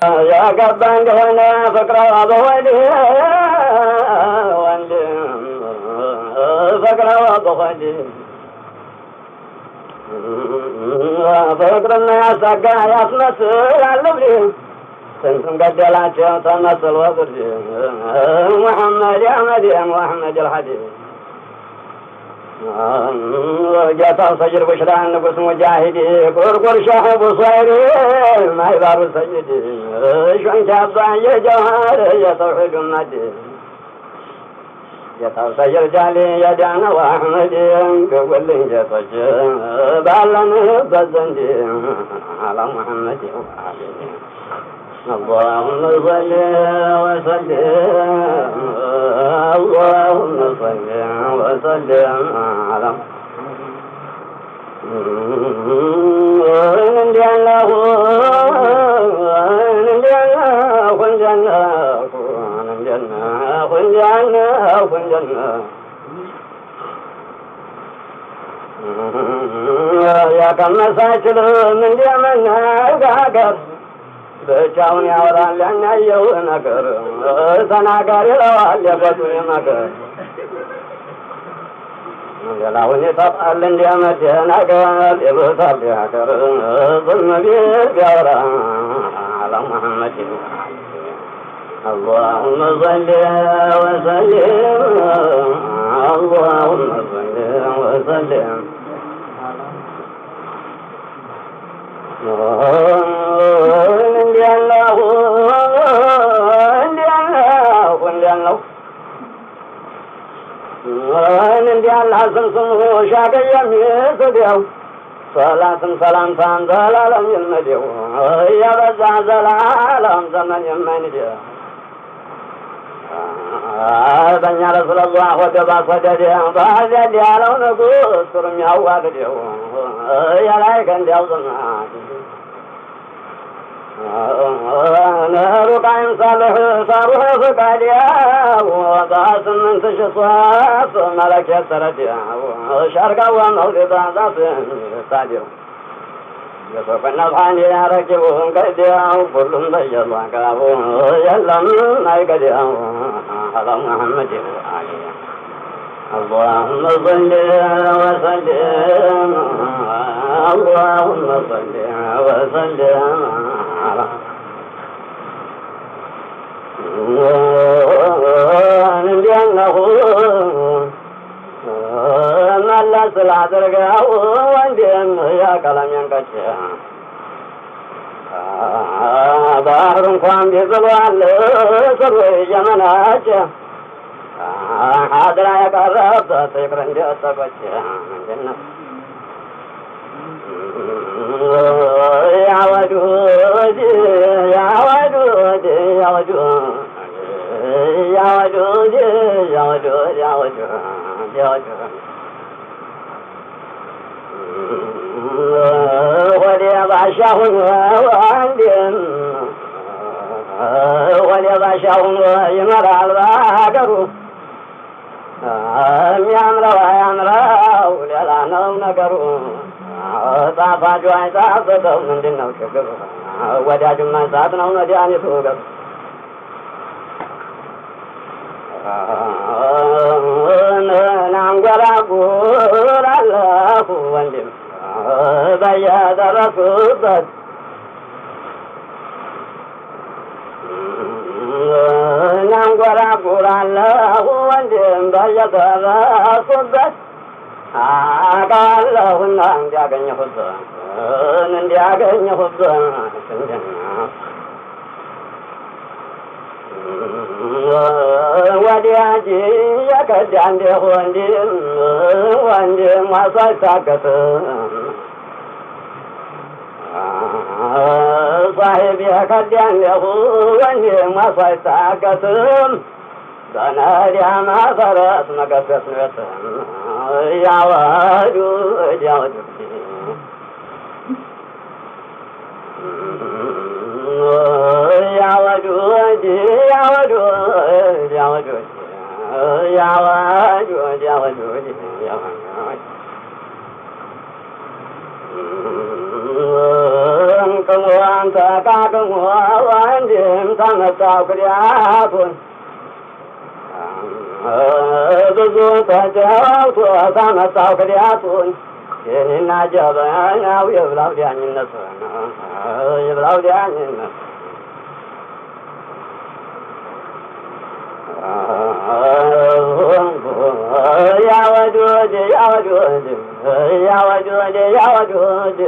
يا قبان هنا فكرة بودي وندي فكرة بودي فكرنا يا سقا يا سمسر علمني سنتم قدلاتي تمثل وبرجي محمد يا مدي محمد الحديث جاتا سجر بشران نقص مجاهدي قرقر شاحب صيري ما يبار سيدي شون شابان يجوهر يتوحيد مدي جاتا سجر جالي يدانا واحمدي قبل جاتج بالن بزندي على محمد وعلي اللهم صل وسلم اللهم صل وسلم على يا كم ساجد من يمنا قاقر بچاون ያወራል ያናየው ነገር ተናጋሪ ለዋል የበቱ ነገር ያላውን ይጣል እንዲያመድ ነገር ይበታል ያገር በመቢት ያወራ على محمد اللهم صل وسلم اللهم صل وسلم صلاة سلام سان زلالم يمديو يا بزع زلالم زمن يمديو بني رسول الله وتبع صدده بعد ديالو نقول سرم يواقديو يا لايك انديو زمان رقعين صالح صاروح فقاديا وضعت من تشصاف ملك يسرديا شارقا ومغربا ذات صاديو يسوف النفحان يركبهم كديا وكلهم بيضا كابو يلم نايكديا على محمد وعلي اللهم صل وسلم اللهم صل وسلم على لأنه ملا سلعة رقاه وانجم يا كلام ينكشف بحر قام بزوال سروي جمناته حاضر يا كرب تكرن جاتك من جنة يا وجود يا وجود يا وجود يا وجود يا وجود يا وجود يا وجود ولي بعشاهم وعندهم ولي بعشاهم يمر على الباقرو يامرو ሌላ ነው ነገሩ ጣፋጩ አይጣፍጠው ምንድነው ችግሩ ወዳጁም ማሳት ነው መድኃኒቱ ገብ ናንጎራጉራለሁ ወንድም በየደረሱበት ናንጎራጉራለሁ ወንድም በየደረሱበት አቃለሁና እንዲያገኘሁት ወዲያጅ የከዳ እንደሁ ወንድም ማሳይታከት صاحب يكدا እንደሁ ወንድም ማሳይታከትም በነዲያ ማፈረስ መገሰስ ነው ያወዱ ያወዱ ያወዱ ያወዱ ያወዱ ያወዱ ያወዱ ከሞን ተቃቅሞ ታመጣው ክዳቱን ብዙ ተጫውቶ ታመጣው ክዳቱን የኔና ጀበናው የብላው ዳኝነት የብላው ዳኝነት ያወዱድ ያወዱድ ያወዱድ ያወዱድ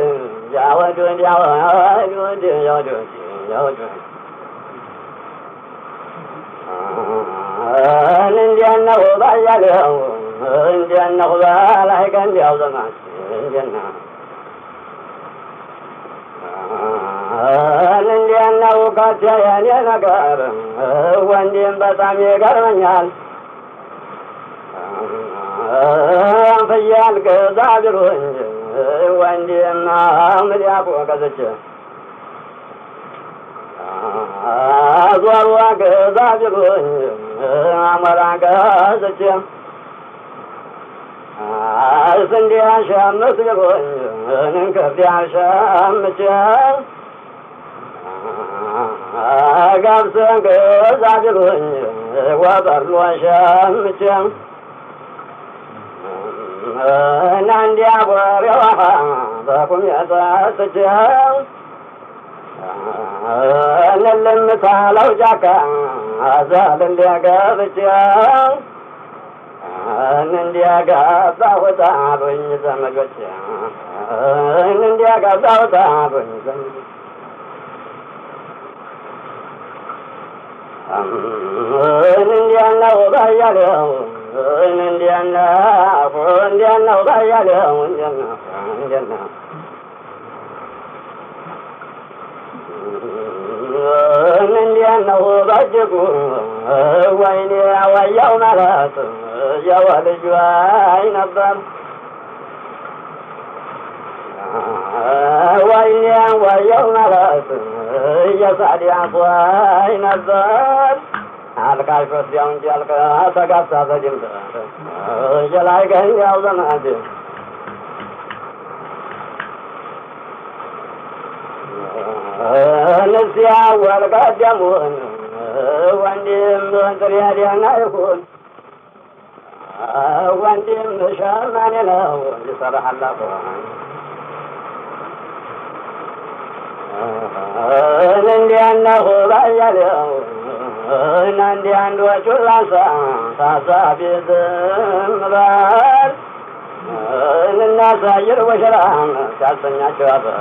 ያወዱድ ያወዱድ ያወዱድ ያወዱድ እንዴት ነው ባያለው እንዴት ነው ባላይ ከእንዲያው ዘመን እንዴት ነው እንዴት ነው ካቲያ የኔ ነገር ወንድም በጣም ይገርመኛል ፍያል ገዛ ቢሉኝ ወንድም ምልያቆ ገዝቼ ዞሮ ገዛ ቢሉኝ አሞራ ገዝቼ ስንዴ ሸምት ቢሉኝ እንክርት ሸምቼ ገብስን ገዛ ቢሉኝ ወበርሎ ሸምቼ እናንዲያ ቦሬዋ በቁም የጠጥቼ እንልምታለው ጫካ አዛል እንዲያገብቼ እንዲያገባሁት አሉኝ ዘመዶቼ እንዲያገባሁት አሉኝ ዘመዶቼ እንዴት ነው ባያለው እንዴት ነው ባያለው እንዴት ነው እንዴት ነው ባጅጉ ወይኔ ወያው ማለት የወልጁ አይ ነበር ወይኔ ወያው ማለት የሳዲያቱ አይ ነበር አልቃሽ ወስያው እንጂ አልቃ ተጋሳ በጅምት የላይ ገኛው ዘመድ ንስያ ወልቀደሙን ወንድም ጥሪያዲያና ይሁን ወንድም ሸማኔ ነው ይሰራሃላሁ እንዴት ነው ባያለው እናንዲ አንዶቹ ላንሳ ታሳቢ ዝም በል እናሳይር ወሸራም ሲያሰኛቸው አበር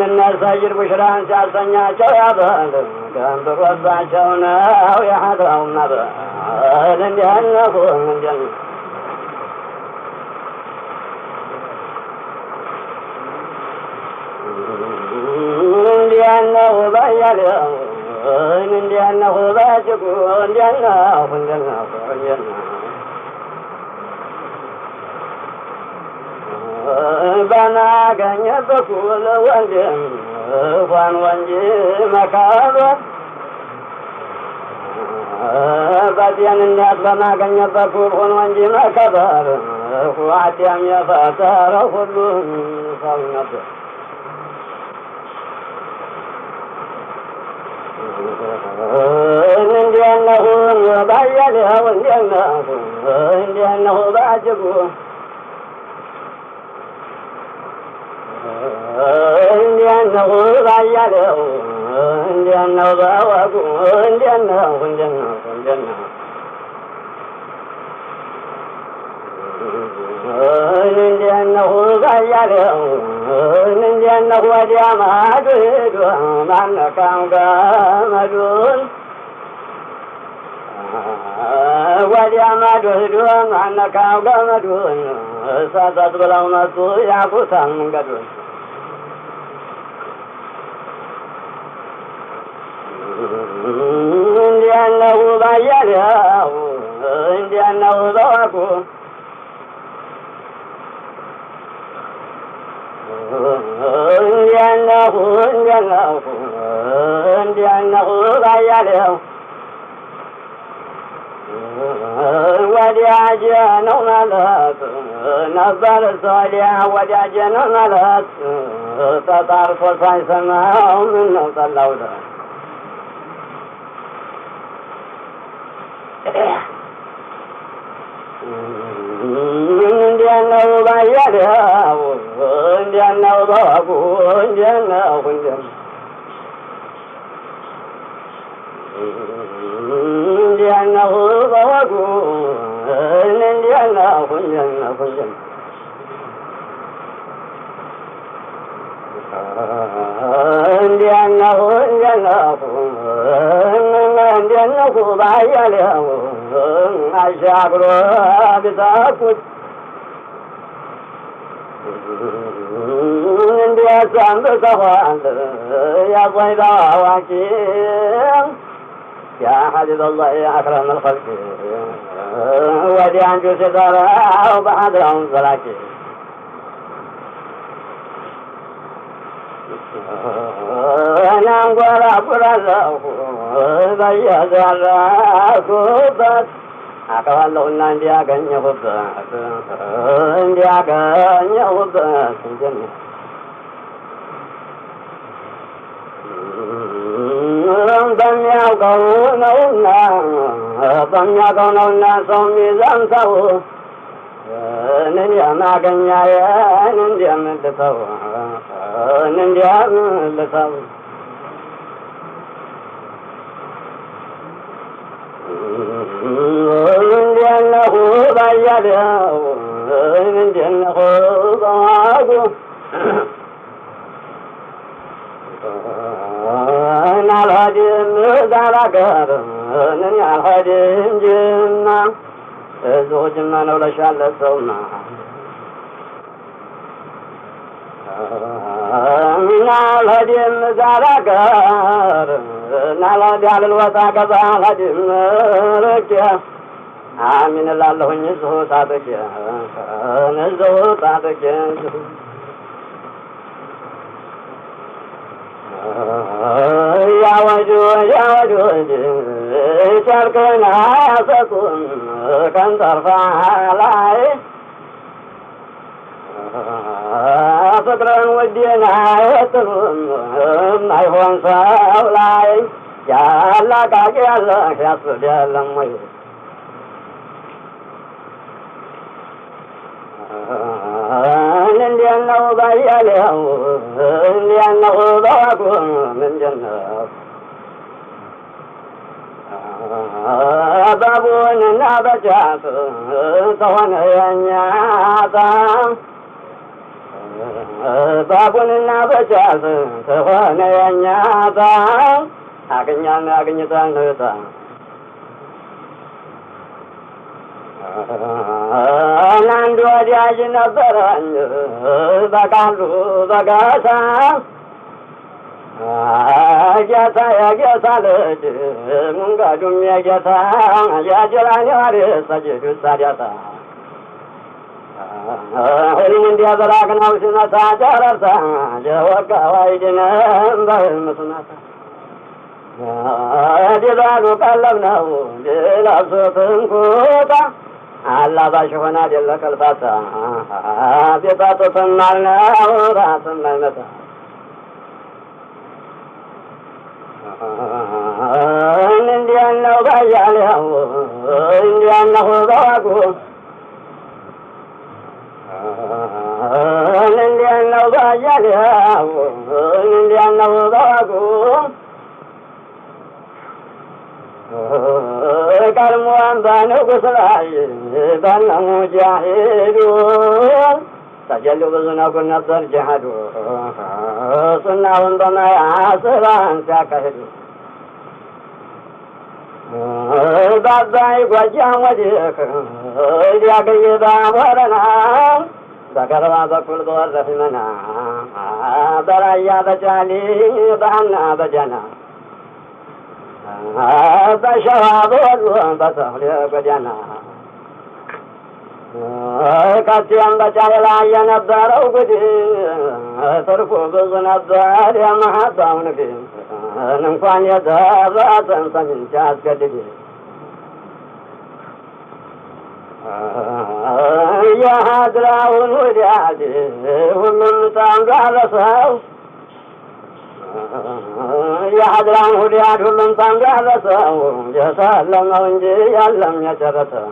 እናሳይር ወሸራም ሲያሰኛቸው ያበል ገንብሮባቸው ነው ያድራው ነበር እንዴት ነው እንዴት ነው እንዴት ነው ባያለው እንዴት ነው ባጅጉ እንዴት ነው እንዴት ነው እንዴት ነው ባናገኘበት በኩል ወንድም ሆን ወንጂ መካሮ በጤንነት በማገኘበት በኩል ሆን ወንጂ መከበር ኋጢያም የፈጠረ ሁሉም ሰው ነበር እንዴት ነው ባያለው እንዴት ነው ባጅጉ እንዴት ነው ባያለው እንዴት ነው ባወጉ እንዴት ነው እንዴት ነው እንዴት ነው እንዴት ነው ባያለው እንዴት ነው ወዲያ ማዶ ሄዶ ማነካው ገመዱን ወዲያ ማዶ ሄዶ ማነካው ገመዱን እሳት ብለው መጡ ያቁታል መንገዱን እንዴት ነው ባያለው እንዴት ነው ባወጉ እንዴት ነው ባያለው ወዲያጄ ነው ማለት ነበር ወዲያ ወዲያጄ ነው ማለት ተጣርቶ ሳይሰማው ምነው ጠላው ደ እንዲያው ነው ባያለው እንዲያው ነው ባጉ እንዲያው ነው እንዲያው ነው ባጉ እንዲያው ነው እንዲያው እንዲያው ባያለው አሻግሮ ቢታኩት እንዲያሳም በሰዋል يا ضيدا واكي يا حبيب الله يا أكرم الخلق ودي عن جوز دارا وبحضرهم صلاكي أنا أقول أقول بيا كوبات أكوالو نندي أكني كوبات نندي أكني كوبات بنيا كونونا سومي زانسو نندي ما كنيا نندي ملتسو نندي ملتسو نندي أنه بيده نندي أنه ضاقو الهديم داركر نني الهديم جنة زوج من ولا شال سوما من الهديم داركر نال على الوطا كذا الهديم ركيا آمين الله نزه صادق نزه صادق يا وجود شركنا سكون كان ترفع علي فكرا ودينا يتلون ما يهون سولاي يا الله كاكي الله يصد يلمي لأنه ضيّله لأنه ضاقه من جنة بابون نبجات طوان ينياتا بابون نبجات طوان ينياتا أكنيان نتا ناندو جاج نبران بكالو بكاسا جاسا يا جاسا لج منغا دميا جاسا يا جلاني واري سجد سجاتا هل ديا براكنا وسنا ساجارتا جوكا وايدنا بمسناتا ديلالو كلمنا ديلاسوتن كوتا الله باشونا ديال كلفاتا بيتاتو سنالنا وراسنا متا إنديان لو بايعله إنديان له باكو إنديان لو بايعله إنديان له باكو كرموان بانو كسلاي بانو مجاهدون سجلوا بزنا كنا ترجحدوا صنعون بما يعاصران ساكهدوا باباي وجه وجهك يا كيدا ورنا ذكروا بكل دور رحمنا برايا بجالي بحنا بجنا بشواب بسهل بجنا كاتيان بجال لا ينبر وقدي تركوا بزنبر يا محبون في نمكان يدار سمين جاز كدي የሀድራውን ወዲያድ ሁሉም ታንጋለሰው የሀድራውን ወዲያድ ሁሉም ታንጋለሰው የሰለመው እንጂ ያለም የጨረሰው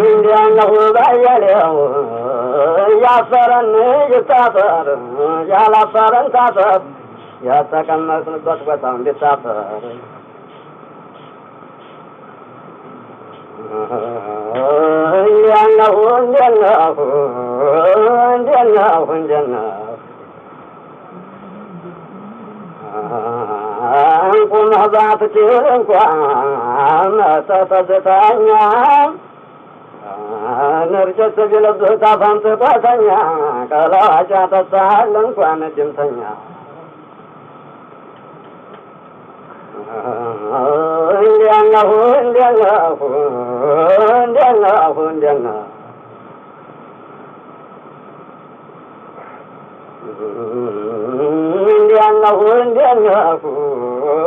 እንዲያነሁ ባያሌው ያፈረን ይታፈር ያላፈረን ታፈር ያተቀመጥንበት ቦታው እንዲታፈር እንዲያነሁ ቁመህ ባትችል እንኳን ተፈዝተኛ ንርጭት ቢልብህ ታፋን ትቆተኛ ቀላዋጫ ተሳል እንኳን ድምተኛ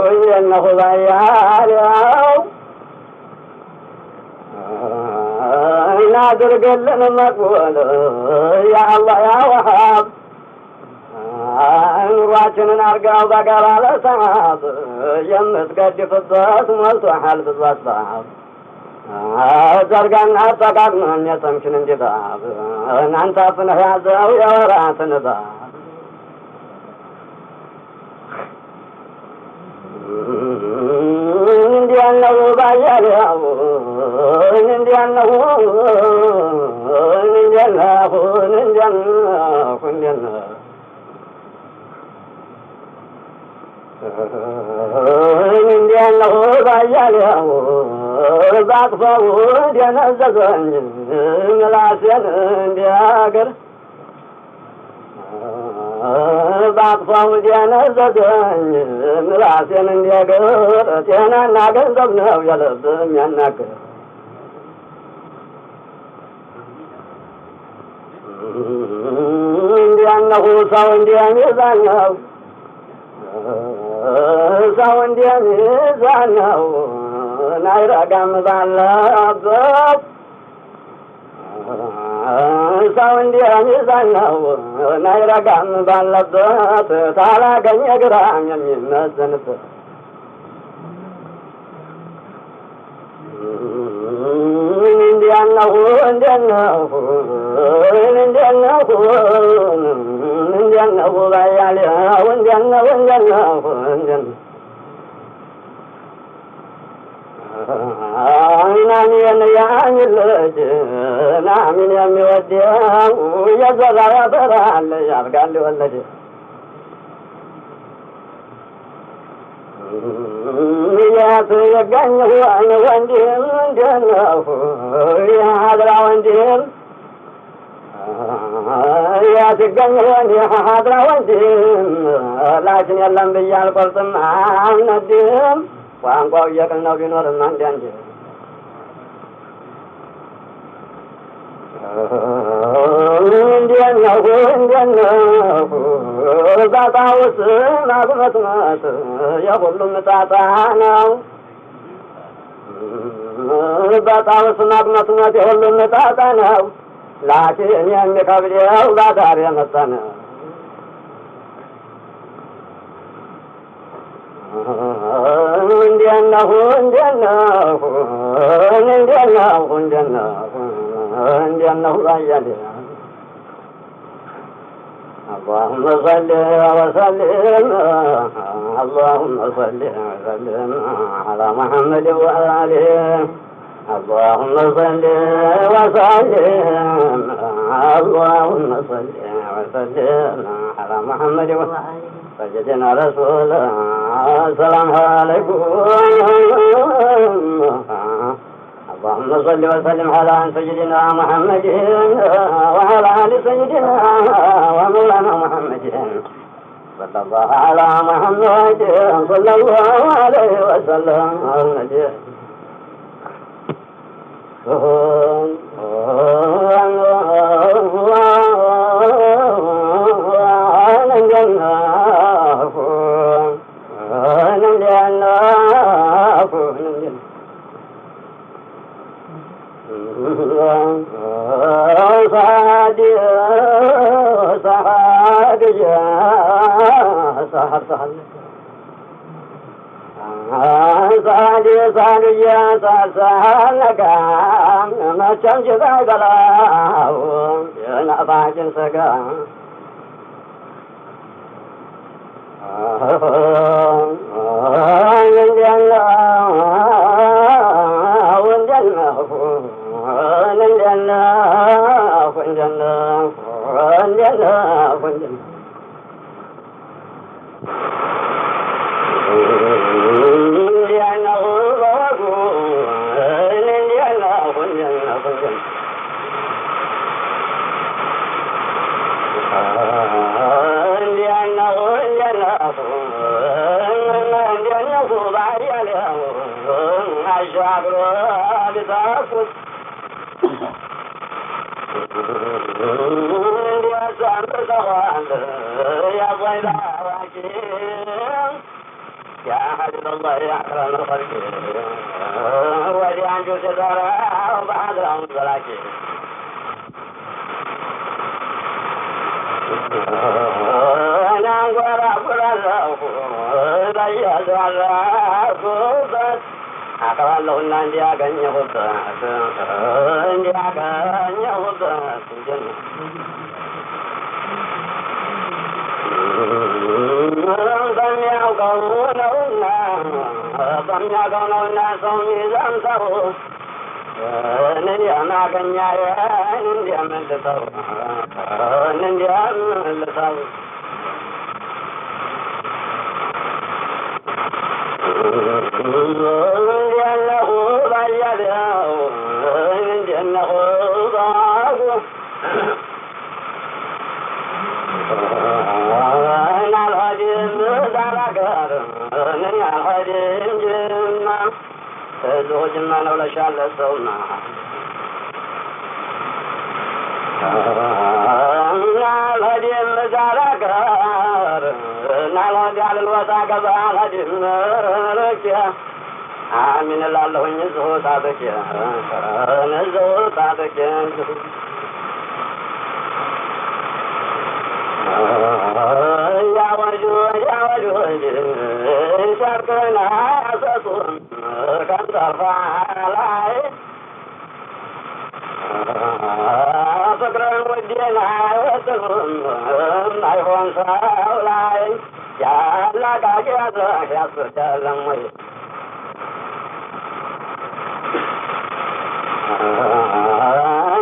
እንዲያነሁ ባያሌው እናድርግልን መቅቡል ያአላህ ያወሃብ ኑሯችንን አርጋው በጋራ ለሰማብ የምትገድፍበት ሞልቶሃል ብዙ አስባብ ዘርጋና አጠቃቅመን የተምችን እንዲባብ እናንተ አፍነህ ያዘው የወራትን እባብ እንዲያነሁ ባያሌው እንዲያነሁ ባያሌው ባቅፈው ደነዘዘኝ ምላሴን እንዲያገር ባቅፈው ደነዘዘኝ ምላሴን እንዲያገር ጤናና ገንዘብ ነው የልብ የሚያናግር እንዲያነሁ ሰው እንዲያሚዛን ነው ሰው እንዲያሚዛን ነው ናይረጋም ባለበት ሰው እንዲያሚዛን ነው ናይረጋም ባለበት ታላገኘ ግራም የሚመዘንበት እንዲያነሁ ባያሌው እንዲያነሁ ናሚን ያሚልጅ ናሚን የሚወደው የዘራ ያበራል ያርጋል ወለደ ያት የጋኘሁ አይነ ወንድም እንደነሁ የሀድራ ወንድም ያትገኘሁ የሀድራ ወንድም ላችን የለም ብዬ አልቆርጥም አልነድም ቋንቋው የቅል ነው ቢኖርም አንዳንድ እንዲያነሁ ጣጣውስ ማጉመትመት የሁሉም ጣጣ ነው ጣጣውስ ማጉመትመት የሁሉም ጣጣ ነው ላኪን የሚከብደው ባዳር የመጣ ነው እንዲያነሁ ባያሌው اللهم صل وسلم على محمد وآله اللهم صل وسلم على محمد وآله سيدنا رسول السلام عليكم اللهم صل وسلم على سيدنا محمد وعلى آل سيدنا ومولانا محمد صلى الله على محمد صلى الله عليه وسلم سعدي سعدي سهر سهر سعدي سعدي سهر لك ما تمشي ذاك الله ينفع جنسك يا حبيب الله يا أكرم الخلق ودي عن جوز دارا وبعد رام الزلاكي أنا أقول أقول الله بيا زعل كوبس أكرم له النادي أكن يخبز النادي أكن يخبز زوج ما ولا شال السونا نال هدي مزارك نال هدي على الوثاق بال هدي مرك آمين الله ينزه صادق نزه صادق يا وجود يا وجود شرقنا أسطن كم ترفع علي فكرا ودينا وسلم ما يكون ساولاي يا لك أجازك يا سجلمي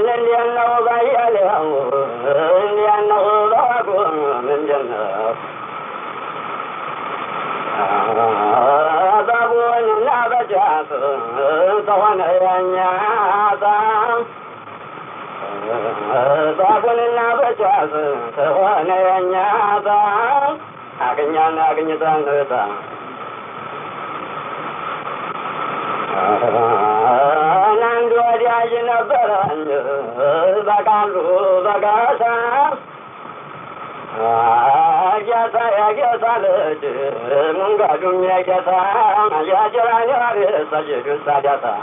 لأنه ضيع له لأنه ضاق من جنة ضابون لا بجاس صوانا ينياتا ضابون لا بجاس صوانا ينياتا أكنيانا أكنيتان نتا ناندو أدياج نبران بقالو بقاسا جاسا يا جاسا لج منغا دنيا جاسا يا جراني على سجد سجدا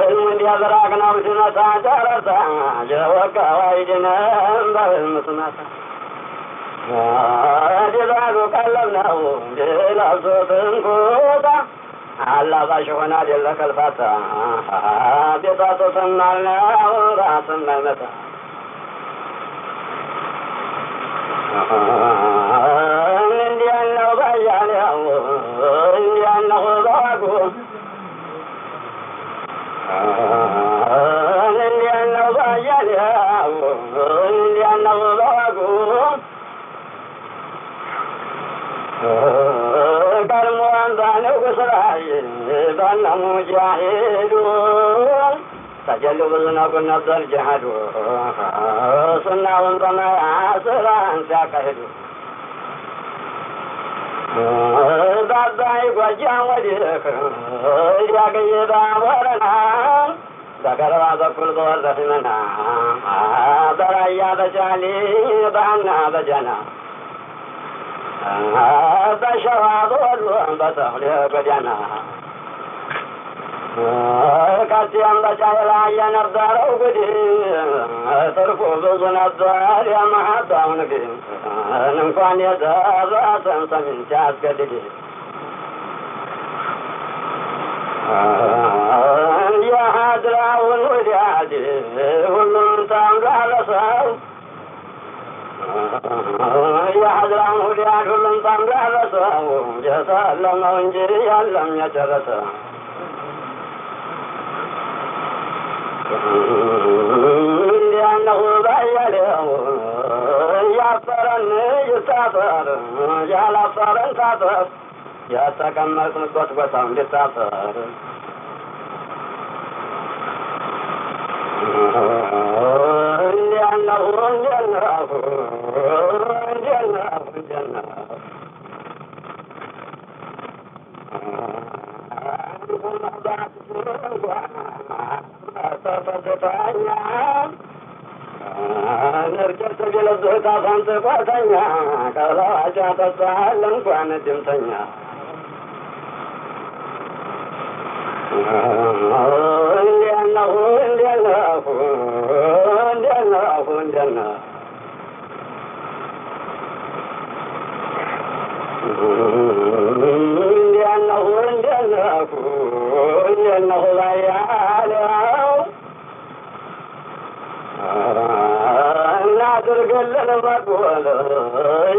المنديا براكنا وسنا ساجرتا جوكا وايدنا بالمسنا جزاكو كلمناه جلا صوتن كوتا الله باشونا جل كلفتا بيتا سنالنا وراسنا متا indiano bayane indiano bagu indiano bayane indiano bagu karmuan danu kusrai danu mujahidun تجلب النبل نبض الجهد صنع وانضمع عاصرا ساكهد باباي وجه وديك يا قيدا ورنا ذكر بعض كل دور رحمنا بريا بجالي بعنا بجنا بشرى ضل بتخلي بجنا ከዚያም በጫይ ላይ የነበረው ጉድ ትርፉ ብዙ ነበር የመሐባው ንግድ እንኳን የደረሰን ሰሚን ሲያስገድድ የሀድራውን ውዳድ ሁሉም ተንጋለሰው የሀድራውን ውዳድ ሁሉም ተንጋለሰው የሰለመው እንጂ የለም የጨረሰ እንዲያነሁ ባያሌው ያፈረን ይታፈር ያላፈረን ታፈር ያተቀመጥን ጎትጎታው እንድታፈር እንዲያነሁ እንዲያነሁ እንዲያነሁ እንዲያነሁ ተፈተኛ ነርጀት ቢለዝታ ሳንተ ቋተኛ ቀላዋጫ ተሳል እንኳን ድምተኛ እንዲያነሁ እንዲያነሁ እንዲያነሁ እንዲያነሁ እንዲያነሁ እንዲያነሁ እንዲያነሁ ባያለው እናድርግልን መቅበል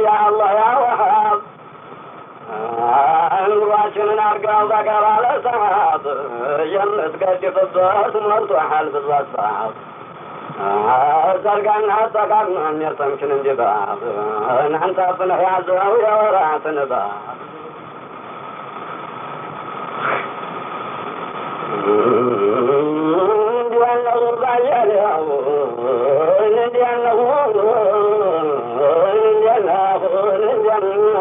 ያአላህ ያወሃብ ኑሯችንን አርጋው በቀባለ ሰዓት የምትገድፍበት ሞልቶሃል ብዙ ሀሳብ ዘርጋና አጠቃቅመን የሰምችን እንዲባብ እናንተ ፍነህ ያዘው የወራትን ባብ እንዲያነሁ ባያሌው እንዲያነሁ እንዲያነሁ እንዲያነሁ